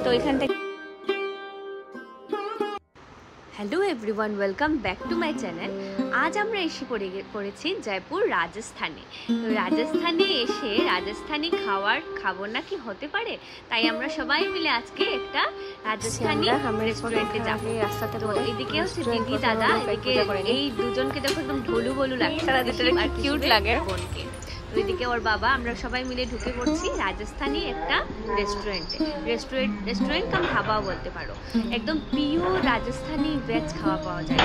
তো এখান থেকে hello everyone welcome back to my channel. आज আমরা এসে পড়েছি জয়পুর রাজস্থানে। তো রাজস্থানে এসে রাজস্থানি খাবার খাবো না কি হতে পারে, তাই আমরা সবাই মিলে আজকে একটা রাজস্থানি রেস্টুরেন্টে যাব। রাস্তাতে তো এদিকে হচ্ছে দিদি দাদা, এদিকে এই দুজনকে দেখো একদম ঢোলু বলু লাগছে, আর কিউট লাগে বোনকে। তো এদিকে ওর বাবা, আমরা সবাই মিলে ঢুকে পড়ছি রাজস্থানি একটা রেস্টুরেন্ট কাম ধাবাও বলতে পারো। একদম পিওর রাজস্থানি ভেজ খাওয়া পাওয়া যায়।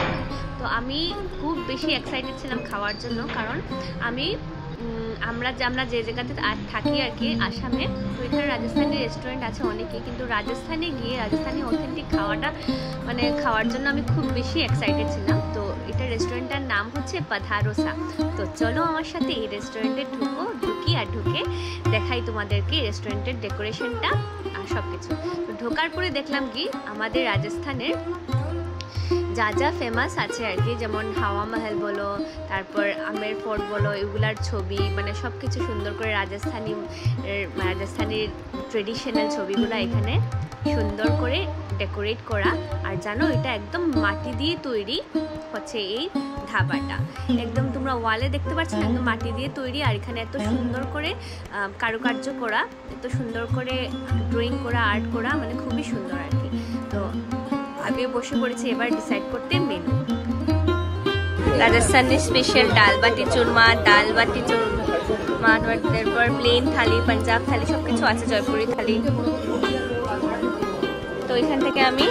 তো আমি খুব বেশি এক্সাইটেড ছিলাম খাওয়ার জন্য, কারণ আমরা যে জায়গাতে থাকি আর কি আসামে, তো এখানে রাজস্থানি রেস্টুরেন্ট আছে অনেকেই, কিন্তু রাজস্থানে গিয়ে রাজস্থানি অথেন্টিক খাওয়ার জন্য আমি খুব বেশি এক্সাইটেড ছিলাম। তো এটা রেস্টুরেন্টটার নাম হচ্ছে পাধারোসা। তো চলো আমার সাথে এই রেস্টুরেন্টে ঢুকে দেখাই তোমাদেরকে রেস্টুরেন্টের ডেকোরেশনটা আর সব কিছু। তো ঢোকার পরে দেখলাম কি আমাদের রাজস্থানের যা যা ফেমাস আছে আর কি, যেমন হাওয়া মহল বলো, তারপর আমের ফোর্ট বলো, এগুলার ছবি, মানে সব কিছু সুন্দর করে রাজস্থানির ট্রেডিশনাল ছবিগুলো এখানে সুন্দর করে ডেকোরেট করা। আর জানো এটা একদম মাটি দিয়ে তৈরি হচ্ছে এই ধাবাটা, একদম তোমরা ওয়ালে দেখতে পাচ্ছ না, একদম মাটি দিয়ে তৈরি। আর এখানে এত সুন্দর করে কারুকার্য করা, এত সুন্দর করে ড্রয়িং করা, আর্ট করা, মানে খুবই সুন্দর আর কি। তো আমি বসে পড়েছি এবার ডিসাইড করতে মেনু। রাজস্থানি স্পেশাল ডাল বাটি চুরমা, তারপর প্লেন থালি, পাঞ্জাব থালি, সব কিছু আছে, জয়পুরি থালি। তো এখান থেকে আমি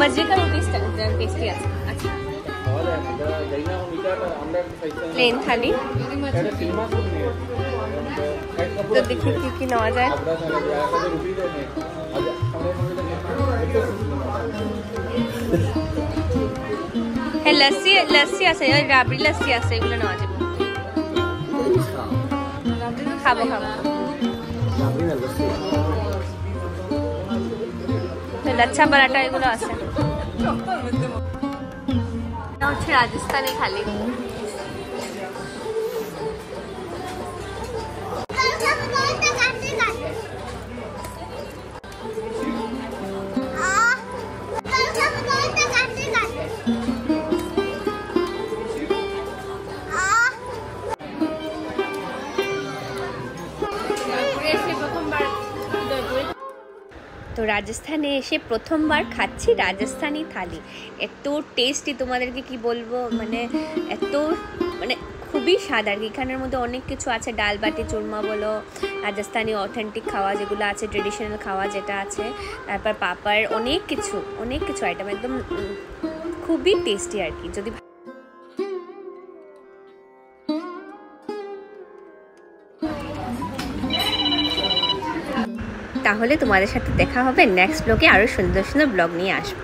মজরিকা রুটিসটা টেস্টি আছে। আচ্ছা, প্লেন থালি। তো দেখি কি নেওয়া যায়। হ্যাঁ, লস্যি আছে, রাবড়ি লস্যি আছে, এগুলো নেওয়া যাবে। খাবো লাচ্ছা পরাঠা এগুলো আছে। হচ্ছে রাজস্থানে খালি। তো রাজস্থানে এসে প্রথমবার খাচ্ছি রাজস্থানি থালি, এত টেস্টি তোমাদেরকে কি বলবো, মানে খুবই স্বাদ আর কি। এখানের মধ্যে অনেক কিছু আছে, ডাল বাটি চুরমা বলো, রাজস্থানি অথেন্টিক খাওয়া যেগুলো আছে, ট্রেডিশনাল খাওয়া যেটা আছে, তারপর পাপড়, অনেক কিছু আইটেম, একদম খুবই টেস্টি আর কি। যদি তাহলে তোমাদের সাথে দেখা হবে নেক্সট ব্লগে, আরও সুন্দর সুন্দর ব্লগ নিয়ে আসবো।